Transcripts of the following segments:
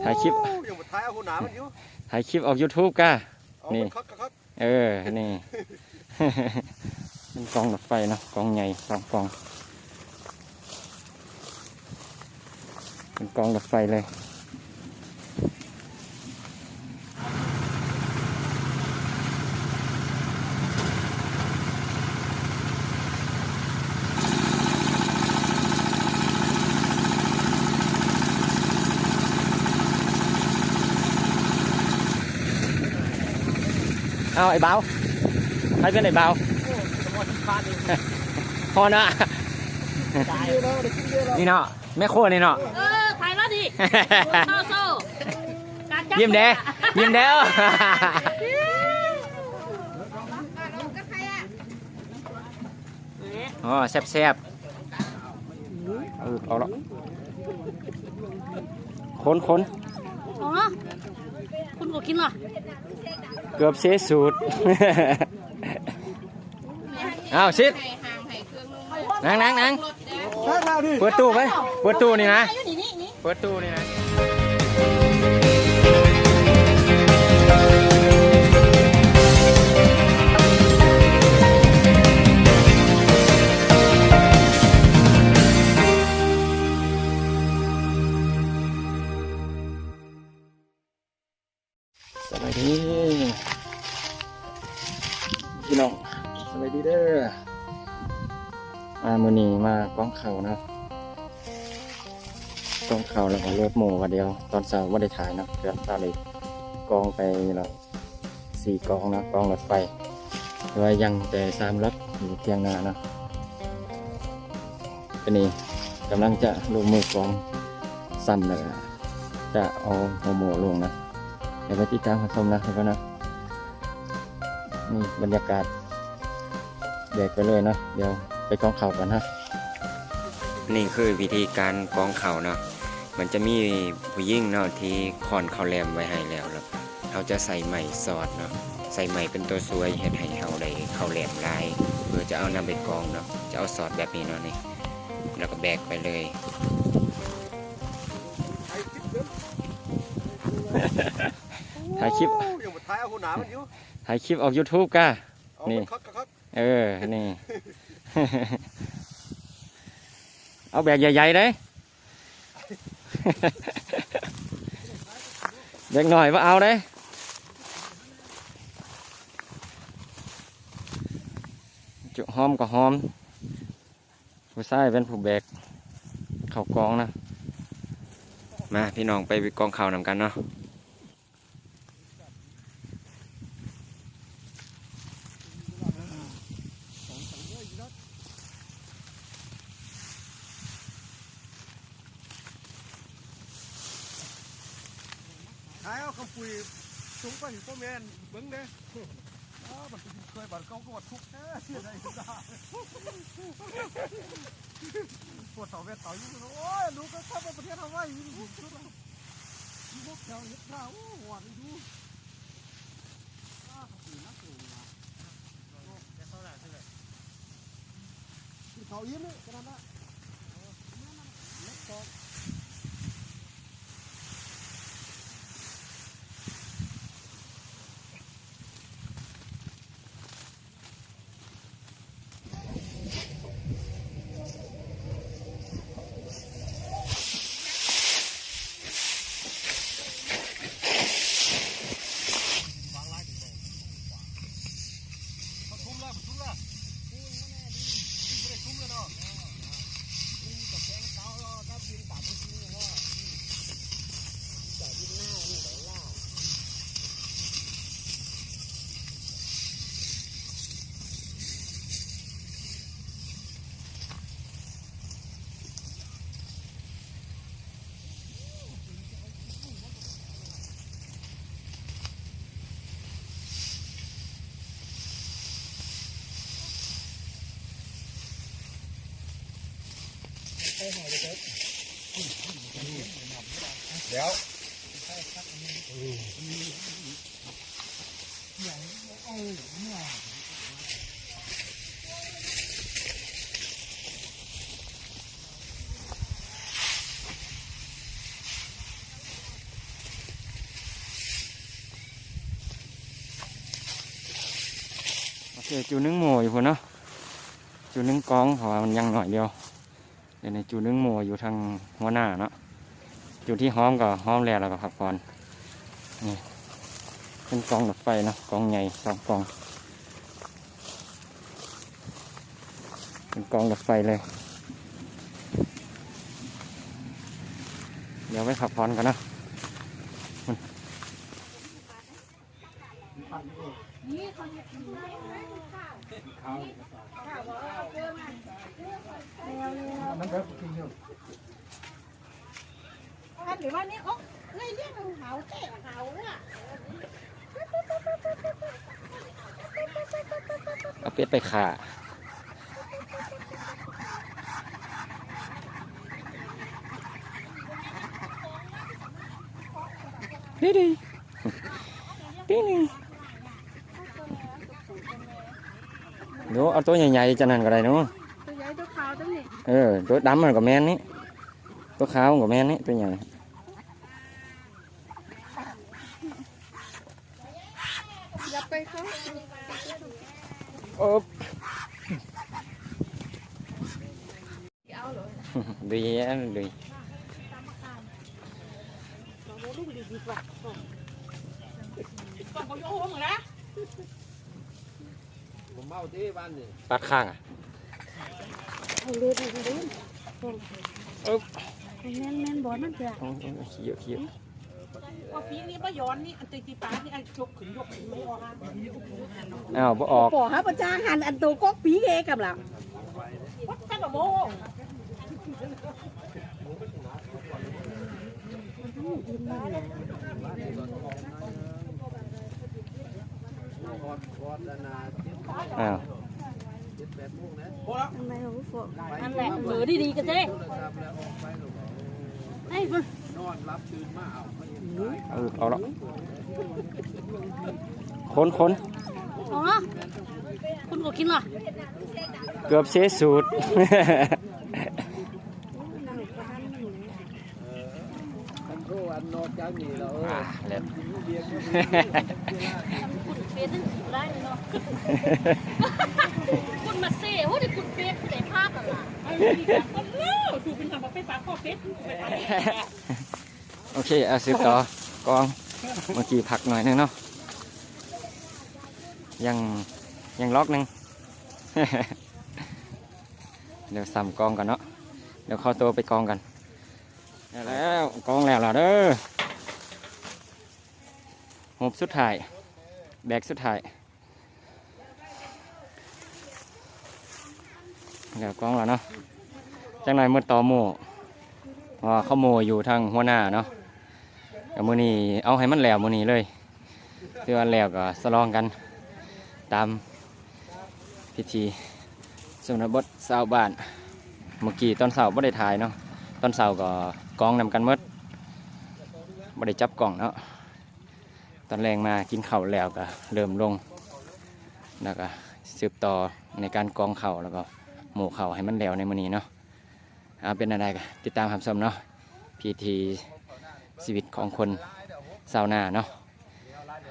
ถ่ายคลิปถ่ายคลิปออก YouTube ก้านี่นี่เป็นกองรถไฟเนาะกองใหญ่สองกองเป็นกองรถไฟเลยเอาไอ้เบาให้เป็นไอ้เบาพอเนาะนี่เนาะแม่โคนี่เนาะถ่ายแล้วดิโซ่ยิ้มเด้ยิ้มเด้ออ๋อแซ่บเอาละคนอ๋อคุณก็กินเหรอเกือบเสียสูตรเอาชิดนั่งเปิดตู้ไปเปิดตู้นี่นะเปิดตู้นี่นะสวัสดีพี่น้องสวัสดีเด้อมื้อนี้มากองเข่านะกองเข่าแล้วก็เลือดหมูวันเดียวตอนเช้าไม่ได้ถ่ายนะเดือนตาเลยกองไปเรา4 กองนะกองรถไฟโดยยังแต่3 รถอยู่เทียงนานะก็นี่กำลังจะลงมือกองซ้ำเลยจะเอาหัวหมูลงนะเดี๋ยวไปติดตามชมนะทุกคนนะนี่บรรยากาศเด็กไปเลยนะเดี๋ยวไปกองเข่ากันนะนี่คือวิธีการกองเข่าเนาะมันจะมีผู้หญิงเนาะที่คอนเขาแหลมไว้ให้แล้วเขาจะใส่ไหมสอดเนาะใส่ไหมเป็นตัวสวยเห็ดให้เขาได้เขาแหลมลายเพื่อจะเอานำไปกองเนาะจะเอาสอดแบบนี้เนาะนี่แล้วก็แบกไปเลยถ่ายคลิปถ่ายคลิปออก YouTube ก้านี่นี่ เอาแบกใหญ่ๆเลยแบกหน่อยว่าเอาได้จุหอมก็หอมผู้ชายเป็นผู้แบกเข่ากองนะมาพี่น้องไปกองเข่านำกันเนาะขายเอาคำปุยสูงไปถึงพ่อแม่เบิ้งเด้มันเคยบัดเขาก็วัดทุกเสียใจสุดาปวดเสาเวทเสาอยู่โอ้ยลูกก็เข้าไปประเทศเอาไว้ยิ่งสุดแล้วพวกแถวเห็ดข้าวหวานดูเขายิ้มเลยขนาดนั้นเดี๋ยว เดี๋ยวจูนึงโมอยู่พุ่นเนาะจูนึงกองเพราะว่ามันยังหน่อยเดียวเดี๋ยวในจูนึงโมอยู่ทางหัวหน้าเนาะจูที่ห้อมก็ห้อมแล้วก็พักผ่อนนี่เป็นกองรถไฟเนาะกองใหญ่สองกองเป็นกองรถไฟเลยเดี๋ยวไปพักผ่อนกันเนาะหรือว่านี่เขาเลยเรียกเขาเตะเขาเนี่ย เอาเป็ดไปขาดีดีดีนึงเดี๋ยวเอาตัวใหญ่ๆจะนั่นก็ได้เนาะ ตัวใหญ่ตัวขาวตัวนี้ ตัวดำมันก็แม่นนี่ตัวขาวมันก็แม่นนี่ตัวใหญ่อย่าไปเขา โอ๊บดีแย่ดี ต้องเขาโยกมึงนะ ผมเมาที่บ้านนี่ ปัดข้างอ่ะ เอาเลยเอาเลย อ๊บ แม่นบอลมันจะ ขี้เยอะขี้เยอะ พอพีนี่ป้าย้อนนี่อันตีปานี่อันยกขึ้นไม่ออก อ้าวบ่ออก ปอฮะประจาหันอันโตก็ปีเอกับล่ะวัดกันโมอ้าว อันไหนของฝนอันแหละเหลือดีๆกันเจ้ไอ้ปุ๊ เอาละคนอ๋อคุณก็กินเหรอ เกือบเสียสูตร อันนอกจากนี้แล้ว เล็บ คุณเปียตั้งกี่ได้เลยเนาะคุณมาเซ่ว่าเดี๋ยวคุณเปียคุณได้ภาพอะไรก็เล่าดูเป็นทำมาเป็นปลาข้อเป็ด โอเคเอาสืบต่อกองเมื่อกี้พักหน่อยนึงเนาะยังล็อกหนึง เดี๋ยวซ้ำกองกันเนาะเดี๋ยวเข้าตัวไปกองกันแล้วกองแล้วล่ะเด้อหบสุดท้ายแบกสุดท้ายเดี๋ยวกองแล้วเนาะจังไรเมื่อต่อโม่เขาโมอยู่ทางหัวหน้าเนาะเดี๋ยวมื้อนี้เอาให้มันแล้วมื้อนี้เลยเตือนแล้วก็สลองกันตามพิธีสมณบทชาวบ้านเมื่อกี้ตอนเสาร์ไม่ได้ถ่ายเนาะตอนเสาร์ก็กองนำกันหมดไม่ได้จับกล่องเนาะตอนแรงมากินข้าวแล้วก็เริ่มลงแล้วก็สืบต่อในการกองเข่าแล้วก็หมู่เข่าให้มันแล้วในมื้อนี้เนาะเป็นอะไรกันติดตามรับชมเนาะพิธีชีวิตของคนชาวนาเนาะ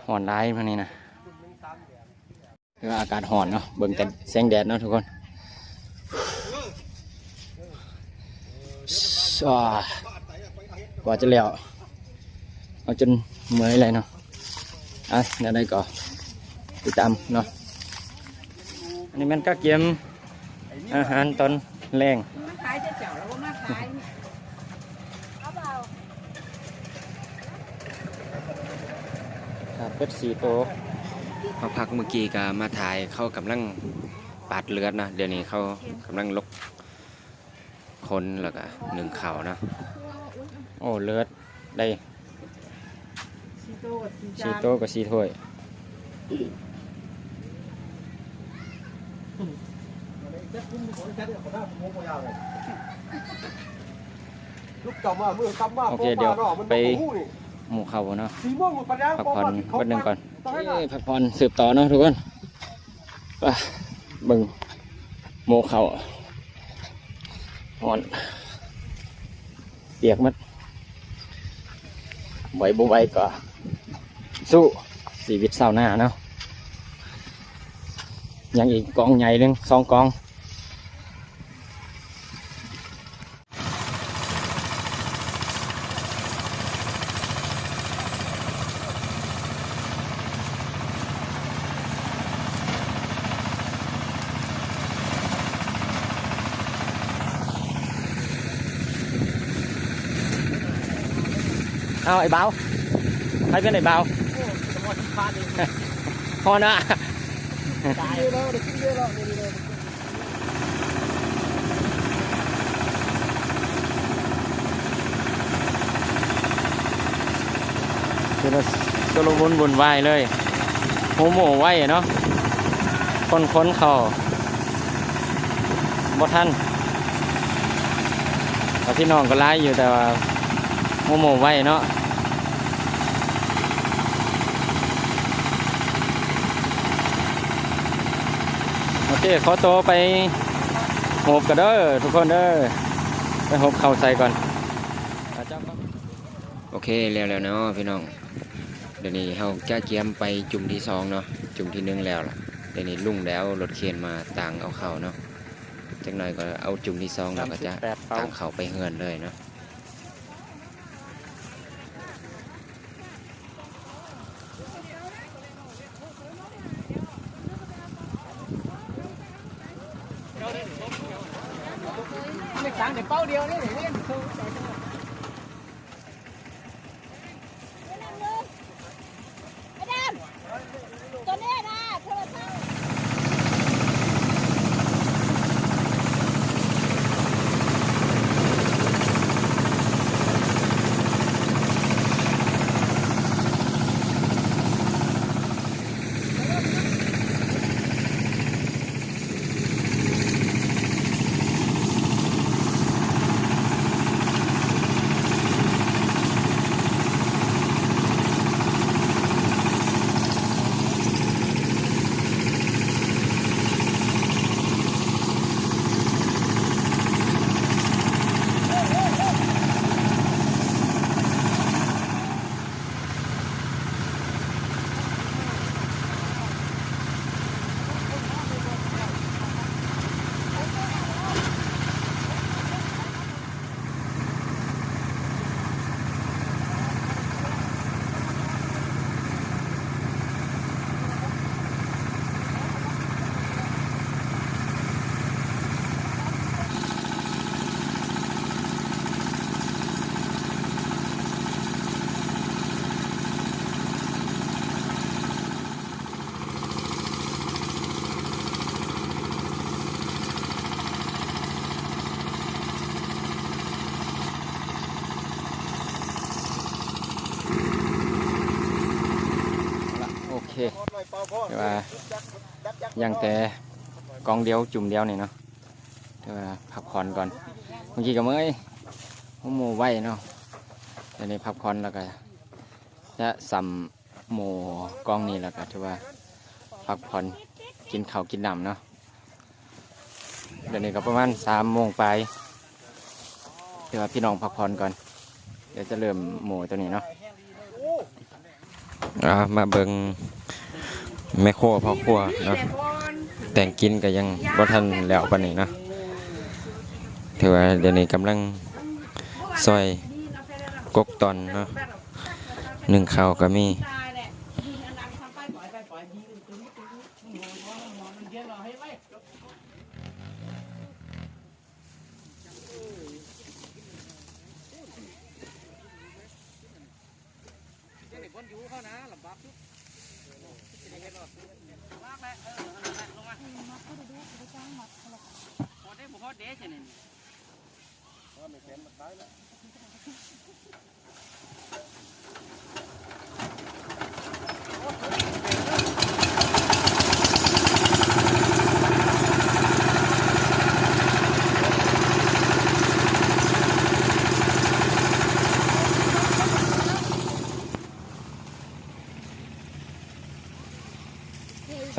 ห่อนร้ายมื้อนี้นะคืออากาศห่อนเนาะเบิ่งแต่แสงแดดเนาะทุกคนกว่าจะแล้วเอาจนเมื่อยเลยเนาะเดี๋ยวได้ก่อนติดตามเนาะอันนี้มันก็เกี่ยมอาหารตอนแรงมาขายจะเจ๋วแล้วว่ามาขายเอาเปล่า ครับเป็ดสีโตพอพักเมื่อกี้ก็มาถ่ายเข้ากำลังปาดเลือดนะเดี๋ยวนี้เขากำลังลกคนแล้วก็หนึ่งเข่านะโอ้เลือดได้สีโตกับสีถ้วย ลูกเจ้ามาเมื่อกลับมา โอเคเดี๋ยวไปหมู่เขาเนาะ สีม่วงปัญญา พักผ่อนวันหนึ่งก่อนพักผ่อนสืบต่อเนาะทุกคนไปเบิ่งหมู่เขาห่อนเปียกมัดไหวบ่ไหวก็สู้ชีวิตชาวนาเนาะ ยังอีกกองใหญ่หนึ่ง2 กองเอาไอ้เบาใครเป็นไอ้เบาพอนะ คือเราสลวุ่นวายเลยโมโหไว้เนาะคนเขาบ่ทันแต่พี่น้องก็ร้ายอยู่แต่ว่าโมโหไว้เนาะโอเคขอตัวไปโหบกันเด้อทุกคนเด้อไปโหบเข่าใส่ก่อนโอเคแล้วเนาะพี่น้องเดี๋ยวนี้เราจะเกียมไปจุ่มที่2เนาะจุ่มที่1แล้วล่ะเดี๋ยวนี้ลุ่งแล้วรถเข็นมาต่างเอาเข่าเนาะจักหน่อยก็เอาจุ่มที่2แล้วก็จะต่างเข่าไปเฮือนเลยเนาะไม่สั่งแต่เป้าเดียวนี่เล่นตัวนี้นะโทรศัพท์โอเคแต่ว่ายังแต่กองเดียวจุ่มเดียวนี่เนาะแต่ว่าพักผ่อนก่อนเมื่อกี้ก็เมื่อยโมไว้เนาะเดี๋ยวนี้พักผ่อนแล้วก็จะสัมโมกองนี้แล้วก็ถือว่าพักผ่อนกินข้าวกินน้ำเนาะเดี๋ยวนี้ก็ประมาณ3 โมงไปเดี๋ยวพี่น้องพักผ่อนก่อนเดี๋ยวจะเริ่มโมตัวนี้เนาะมาเบิ่งแม่ครัวพ่อครัวเนาะแต่งกินก็ยังบ่ทันแล้วปานนี้เนาะถือว่าเดี๋ยวนี้กำลังซอยกกตอนเนาะนึ่งข้าวก็มี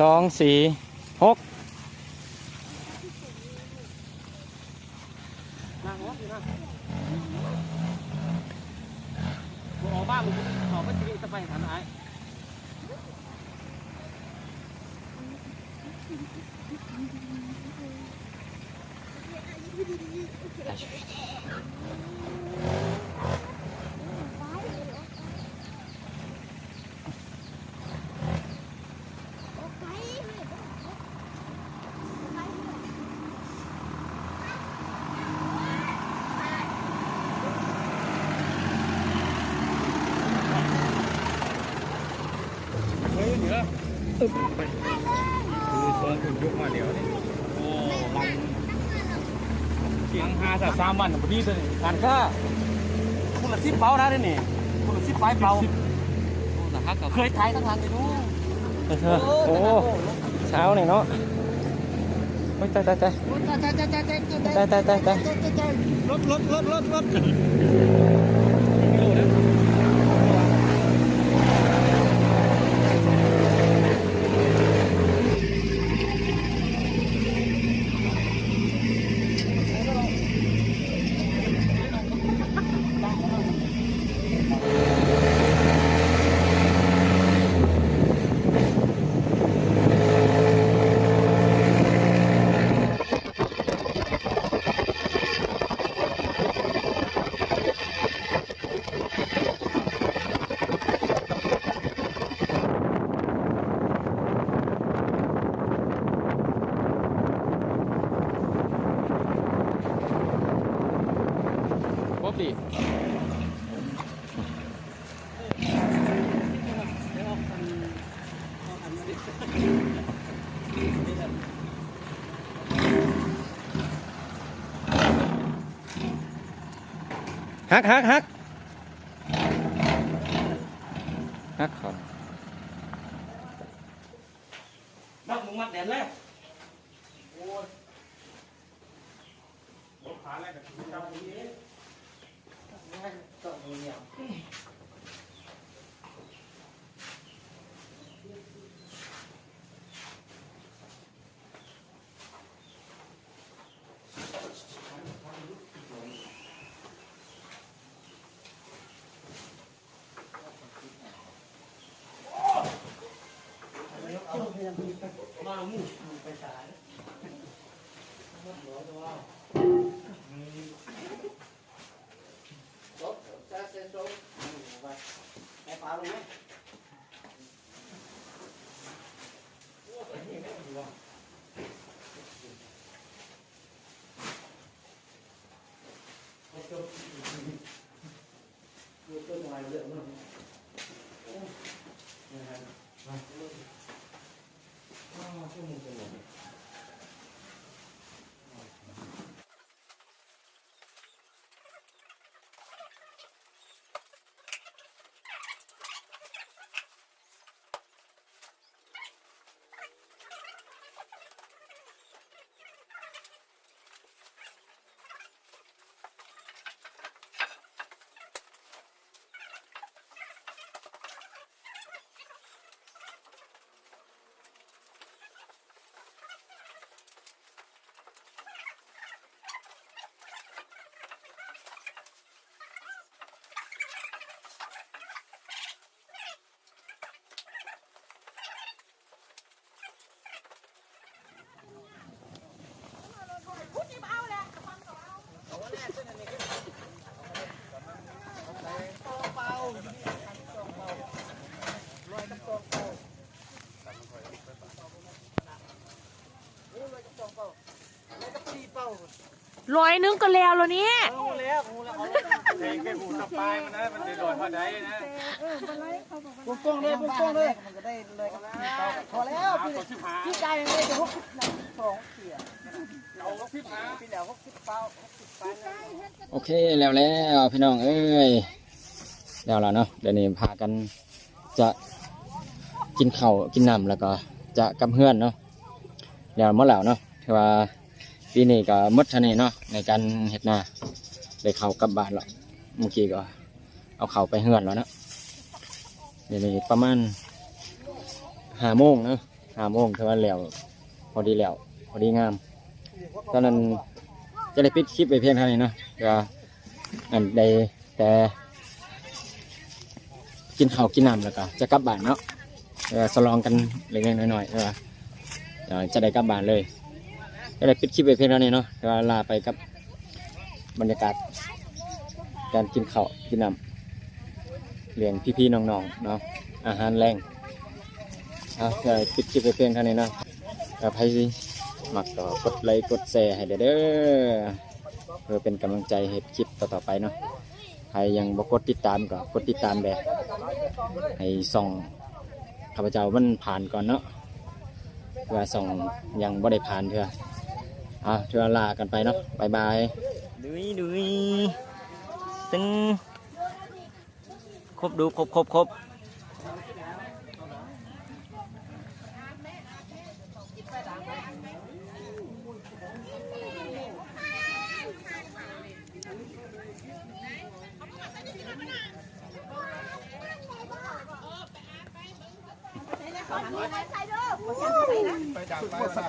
2 4 6ออกบ้านมึงออกไปที่จะไปฐานไหน เฮ้ยเหนือตึ๊บไปคือโซนถึงยุคมาเดี๋ยวนี่โอ้ลังเสียง5-3 วันพอดีตัวนี้การค่าคุณละ10เปานะนี่คุณละ10ปลายเปาเคยถ่ายทั้งหลังเลยดู โอ้เช้านี่เนาะโอ้ยตาย รถบ๊อบดิฮักครับ นักมึงมัดแดนแล้วโอ้ยรถขาอะไรกับคุณจำนี้มาหมู่ไปสาย100 นึงก็แล้วเนี่ย งูแล้วเองแค่หูสปายมันนะมันจะโดนพอได้นะป้องเลยมันก็ได้เลยพอแล้วพี่ใจเลยจะ62เสียเอา65พี่แล้ว60เป้าโอเคแล้วพี่น้องเอ้ยแล้วล่ะเนาะเดี๋ยวนี้พากันจะกินข้าวกินน้ำแล้วก็จะกำเฮือนเนาะแล้วเมื่อแล้วเนาะคือว่าปีนี้ก็หมดเท่านี้เนาะในการเฮ็ดนาได้เข้ากลับบ้านแล้วเมื่อกี้ก็เอาเข้าไปเฮือนแล้วเนาะเดี๋ยวนี้ประมาณ5 โมงเนาะ5 โมงคือว่าแล้วพอดีแล้วพอดีงามตอนนั้นจะได้ปิดคลิปไปเพียงเท่านี้เนาะก็อันใดแต่กินข้าวกินน้ำแล้วก็จะกลับบ้านเนาะสลองกันเล็กๆน้อยๆ จะได้กลับบ้านเลยก็เลยปิดคลิปไปเพียงเท่านี้เนาะเดี๋ยวลาไปกับบรรยากาศการกินข้าวกินน้ำเลี้ยงพี่ๆน้องๆเนาะอาหารแรงเอาเดี๋ยวปิดคลิปไปเพียงเท่านี้เนาะใครสิมักก็กดไลค์กดแชร์ให้เด้อเพื่อเป็นกำลังใจให้คลิปต่อๆไปเนาะใครยังบ่กดติดตามก็กดติดตามแบบให้ส่องข้าพเจ้ามันผ่านก่อนเนาะเพื่อส่องยังบ่ได้ผ่านเพื่อเพื่อลากันไปเนาะบายบายดุยซึ่งครบดูครบ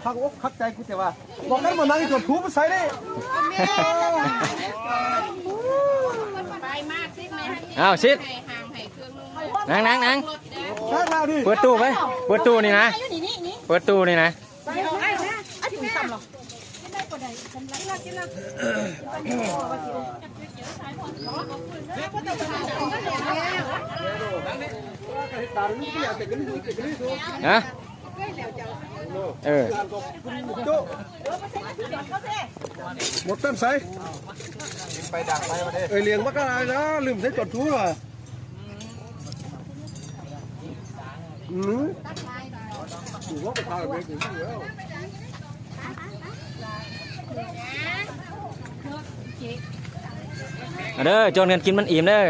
พักอกพักใจกูแต่ว่าบอกนั้นมานั่งจดทูบใส่ได้ ไปมากซิดไหมฮะ อ้าวชิด ให้ห่างให้เครื่องนึง นั่ง ถ้าเราดิ เปิดตู้ไหมเปิดตู้นี่นะ อยู่นี่นี่ เปิดตู้นี่นะ ไปเอาไอ้นะอ่ะถึงซ้ำหรอฮะโจ้หมดเต้นใส่ไปดักไปมาดิเลี้ยงมากอะไรนะลืมใส่จดทูบว่ะถือว่าไปทานเลยถึงแล้ว เด้อโจนกันกินมันอิ่มเด้อ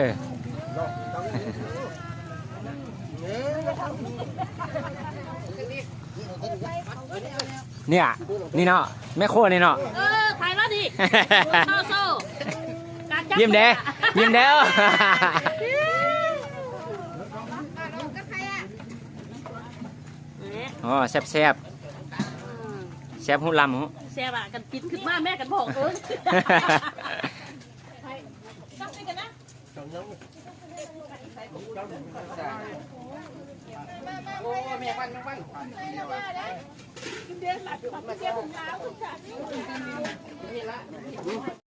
เนี่ยนี่เนาะแม่โคนี่เนาะ ถ่ายแล้วดิโซ่การจับ ยิ้มเด้ยิ้มเด้ออ๋อแซ่บแซ่บหูลำหู แซ่บอ่ะกันกินขึ้นมาแม่กันบอกจับไปกันนะโอ้แม่วันเดี๋ยวหลับมาเสียผมแล้ว